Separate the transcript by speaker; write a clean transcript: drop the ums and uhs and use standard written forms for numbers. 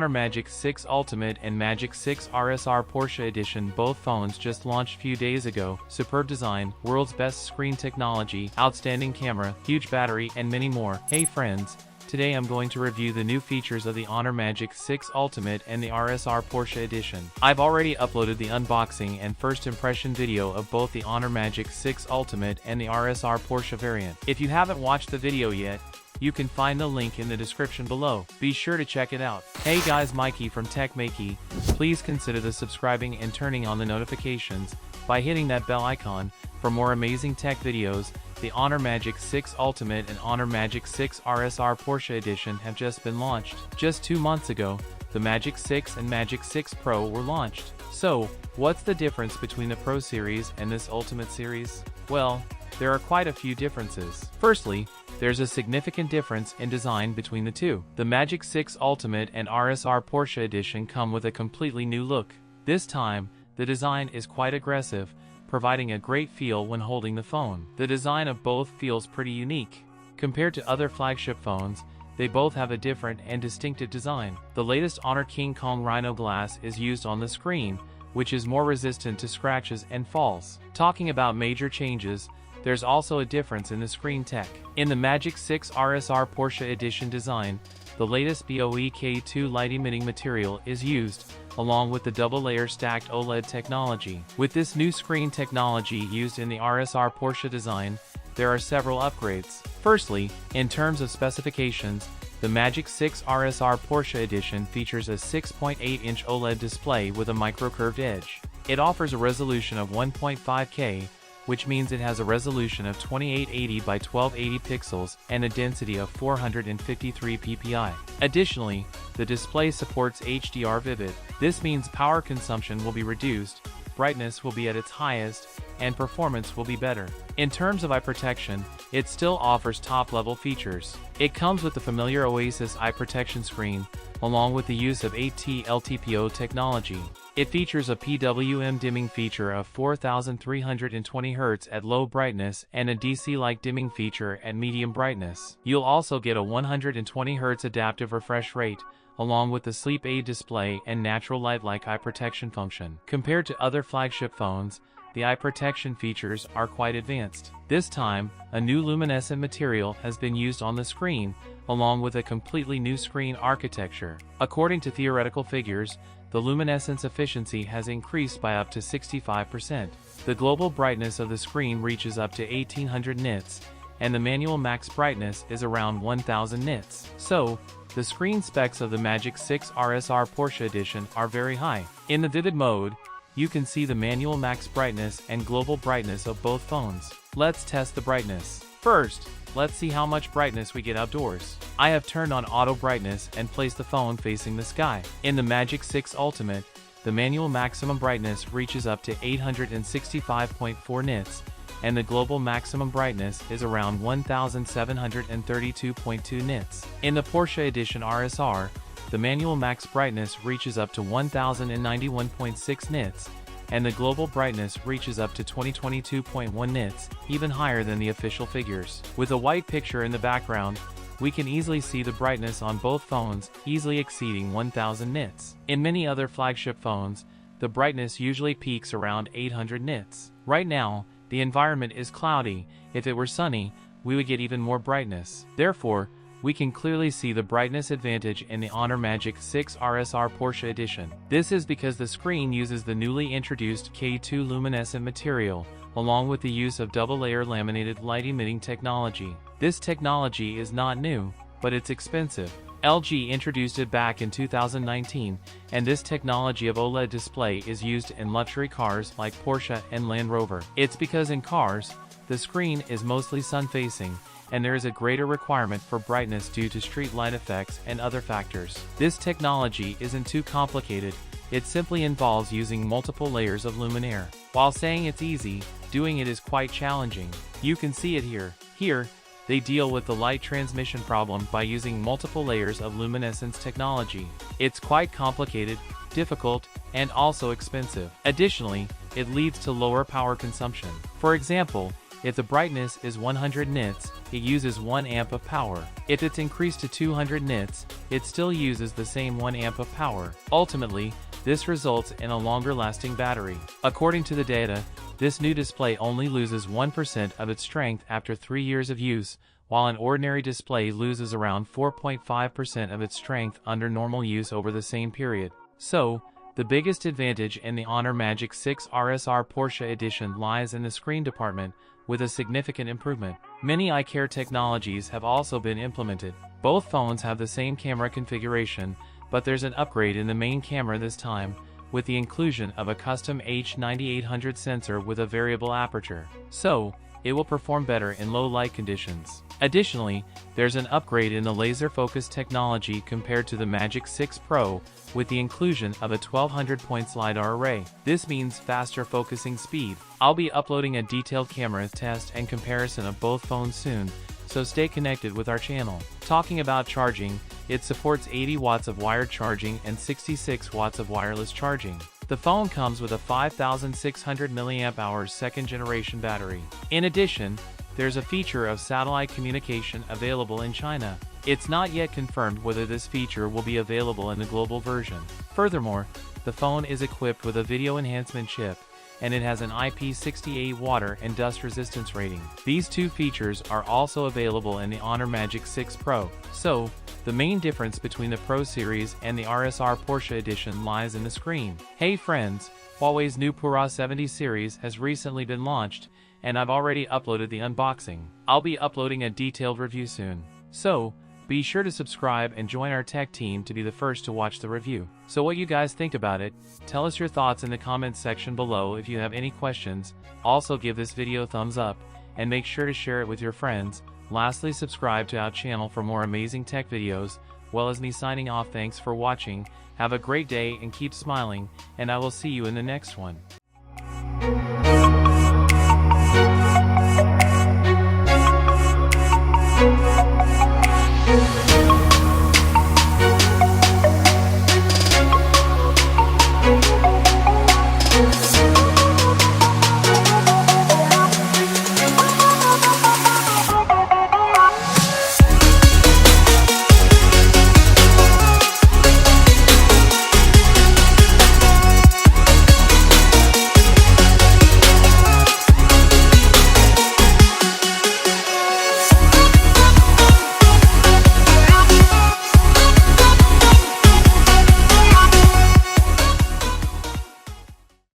Speaker 1: Honor Magic 6 Ultimate and Magic 6 RSR Porsche Edition. Both phones just launched few days ago. Superb design, world's best screen technology, outstanding camera, huge battery, and many more. Hey friends, today I'm going to review the new features of the Honor Magic 6 Ultimate and the RSR Porsche Edition. I've already uploaded the unboxing and first impression video of both the Honor Magic 6 Ultimate and the RSR Porsche variant. If you haven't watched the video yet, you can find the link in the description below. Be sure to check it out. Hey guys, Mikey from techmaiky. Please consider the subscribing and turning on the notifications by hitting that bell icon for more amazing tech videos. The Honor Magic 6 Ultimate and Honor Magic 6 RSR Porsche Edition have just been launched. Just 2 months ago, the Magic 6 and Magic 6 Pro were launched. So, what's the difference between the Pro series and this Ultimate series? Well, there are quite a few differences. Firstly, there's a significant difference in design between the two. The Magic 6 Ultimate and RSR Porsche Edition come with a completely new look. This time, the design is quite aggressive, providing a great feel when holding the phone. The design of both feels pretty unique. Compared to other flagship phones, they both have a different and distinctive design. The latest Honor King Kong Rhino glass is used on the screen, which is more resistant to scratches and falls. Talking about major changes, there's also a difference in the screen tech. In the Magic 6 RSR Porsche Edition design, the latest K2 light-emitting material is used, along with the double-layer stacked OLED technology. With this new screen technology used in the RSR Porsche design, there are several upgrades. Firstly, in terms of specifications, the Magic 6 RSR Porsche Edition features a 6.8-inch OLED display with a micro-curved edge. It offers a resolution of 1.5K, which means it has a resolution of 2880 by 1280 pixels and a density of 453 ppi. Additionally, the display supports HDR Vivid. This means power consumption will be reduced, brightness will be at its highest, and performance will be better. In terms of eye protection, it still offers top-level features. It comes with the familiar Oasis eye protection screen, along with the use of 8T LTPO technology. It features a PWM dimming feature of 4320 Hz at low brightness and a DC-like dimming feature at medium brightness. You'll also get a 120 Hz adaptive refresh rate, along with the sleep aid display and natural light-like eye protection function. Compared to other flagship phones, the eye protection features are quite advanced. This time, a new luminescent material has been used on the screen, along with a completely new screen architecture. According to theoretical figures, the luminescence efficiency has increased by up to 65%. The global brightness of the screen reaches up to 1800 nits, and the manual max brightness is around 1000 nits. So, the screen specs of the Magic 6 RSR Porsche Edition are very high. In the vivid mode, you can see the manual max brightness and global brightness of both phones. Let's test the brightness. First, let's see how much brightness we get outdoors. I have turned on auto brightness and placed the phone facing the sky. In the Magic 6 Ultimate, the manual maximum brightness reaches up to 865.4 nits, and the global maximum brightness is around 1732.2 nits. In the Porsche Edition RSR, the manual max brightness reaches up to 1091.6 nits, and the global brightness reaches up to 2022.1 nits, even higher than the official figures. With a white picture in the background, we can easily see the brightness on both phones, easily exceeding 1000 nits. In many other flagship phones, the brightness usually peaks around 800 nits. Right now, the environment is cloudy. If it were sunny, we would get even more brightness. Therefore, we can clearly see the brightness advantage in the Honor Magic 6 RSR Porsche Edition. This is because the screen uses the newly introduced K2 luminescent material, along with the use of double-layer laminated light-emitting technology. This technology is not new, but it's expensive. LG introduced it back in 2019, and this technology of OLED display is used in luxury cars like Porsche and Land Rover. It's because in cars, the screen is mostly sun-facing, and there is a greater requirement for brightness due to street light effects and other factors. This technology isn't too complicated, it simply involves using multiple layers of luminaire. While saying it's easy, doing it is quite challenging. You can see it here. Here, they deal with the light transmission problem by using multiple layers of luminescence technology. It's quite complicated, difficult, and also expensive. Additionally, it leads to lower power consumption. For example, If the brightness is 100 nits, it uses 1 amp of power. If it's increased to 200 nits, it still uses the same 1 amp of power. Ultimately, this results in a longer lasting battery. According to the data, this new display only loses 1% of its strength after 3 years of use, while an ordinary display loses around 4.5% of its strength under normal use over the same period. So, the biggest advantage in the Honor Magic 6 RSR Porsche edition lies in the screen department, with a significant improvement. Many eye care technologies have also been implemented. Both phones have the same camera configuration, but there's an upgrade in the main camera this time, with the inclusion of a custom H9800 sensor with a variable aperture. So, it will perform better in low light conditions. Additionally, there's an upgrade in the laser focus technology compared to the Magic 6 Pro, with the inclusion of a 1200 points LiDAR array. This means faster focusing speed. I'll be uploading a detailed camera test and comparison of both phones soon, so stay connected with our channel. Talking about charging, it supports 80 watts of wired charging and 66 watts of wireless charging. The phone comes with a 5600 mAh second generation battery. In addition, there's a feature of satellite communication available in China. It's not yet confirmed whether this feature will be available in the global version. Furthermore, the phone is equipped with a video enhancement chip, and it has an IP68 water and dust resistance rating. These two features are also available in the Honor Magic 6 Pro. So, the main difference between the Pro series and the RSR Porsche edition lies in the screen. Hey friends, Huawei's new Pura 70 series has recently been launched, and I've already uploaded the unboxing. I'll be uploading a detailed review soon. So, be sure to subscribe and join our tech team to be the first to watch the review. So what you guys think about it? Tell us your thoughts in the comments section below. If you have any questions, also give this video a thumbs up, and make sure to share it with your friends. Lastly, subscribe to our channel for more amazing tech videos. Well, as me signing off, thanks for watching, have a great day and keep smiling, and I will see you in the next one.